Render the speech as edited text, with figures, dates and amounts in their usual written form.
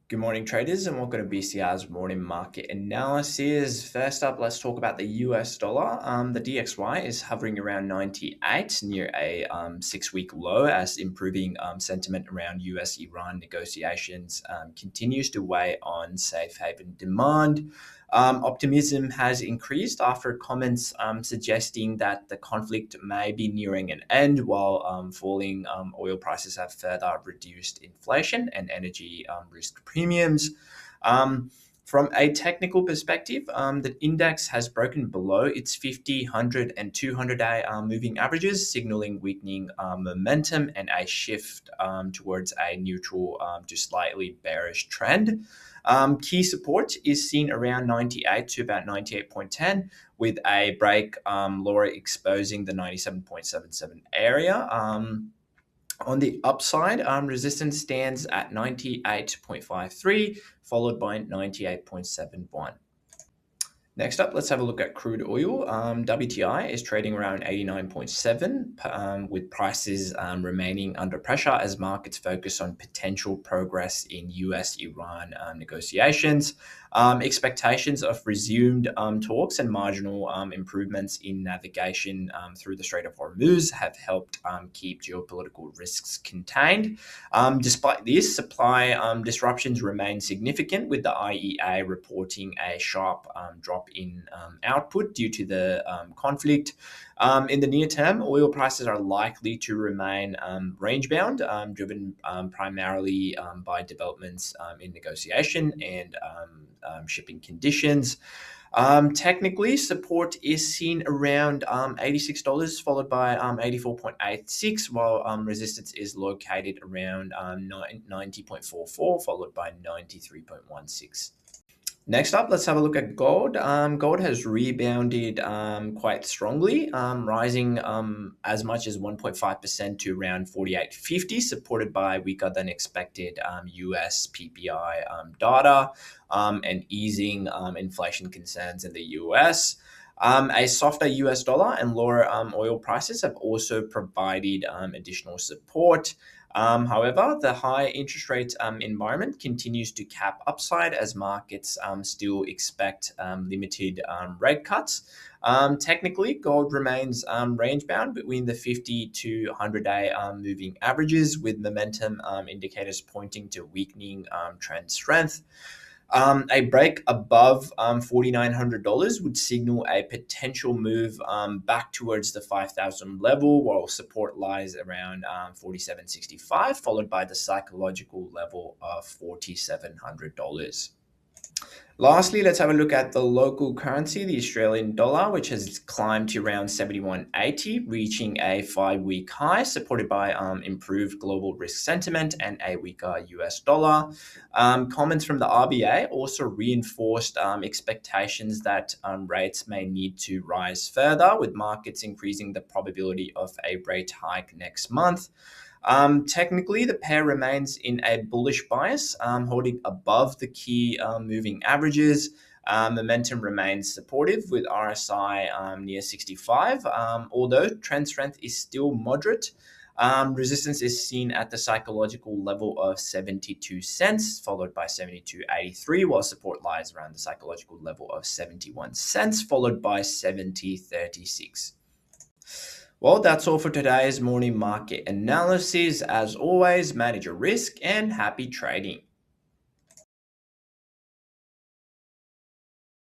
Good morning, traders, and welcome to BCR's morning market analysis. First up, let's talk about the US dollar. The DXY is hovering around 98 near a 6-week low as improving sentiment around US-Iran negotiations continues to weigh on safe haven demand. Optimism has increased after comments suggesting that the conflict may be nearing an end, while falling oil prices have further reduced inflation and energy risk premiums. Um, from a technical perspective, the index has broken below its 50, 100, and 200-day moving averages, signaling weakening momentum and a shift towards a neutral to slightly bearish trend. Key support is seen around 98 to about 98.10, with a break lower exposing the 97.77 area. On the upside, resistance stands at 98.53, followed by 98.71. Next up, let's have a look at crude oil. WTI is trading around 89.7, with prices remaining under pressure as markets focus on potential progress in US-Iran negotiations. Expectations of resumed talks and marginal improvements in navigation through the Strait of Hormuz have helped keep geopolitical risks contained. Despite this, supply disruptions remain significant, with the IEA reporting a sharp drop in output due to the conflict. In the near term, oil prices are likely to remain range bound, driven primarily by developments in negotiation and shipping conditions. Technically, support is seen around $86, followed by 84.86, while resistance is located around 90.44, followed by 93.16. Next up, let's have a look at gold. Gold has rebounded quite strongly, rising as much as 1.5% to around 48.50, supported by weaker than expected US PPI data and easing inflation concerns in the US. A softer US dollar and lower oil prices have also provided additional support. However, the high interest rate environment continues to cap upside as markets still expect limited rate cuts. Technically, gold remains range bound between the 50 to 100-day moving averages, with momentum indicators pointing to weakening trend strength. A break above $4,900 would signal a potential move back towards the 5,000 level, while support lies around 4,765, followed by the psychological level of $4,700. Lastly, let's have a look at the local currency, the Australian dollar, which has climbed to around 71.80, reaching a 5-week high, supported by improved global risk sentiment and a weaker US dollar. Comments from the RBA also reinforced expectations that rates may need to rise further, with markets increasing the probability of a rate hike next month. Technically, the pair remains in a bullish bias, holding above the key moving averages. Momentum remains supportive with RSI near 65, although trend strength is still moderate. Resistance is seen at the psychological level of 72 cents, followed by 72.83, while support lies around the psychological level of 71 cents, followed by 70.36. Well, that's all for today's morning market analysis. As always, manage your risk and happy trading.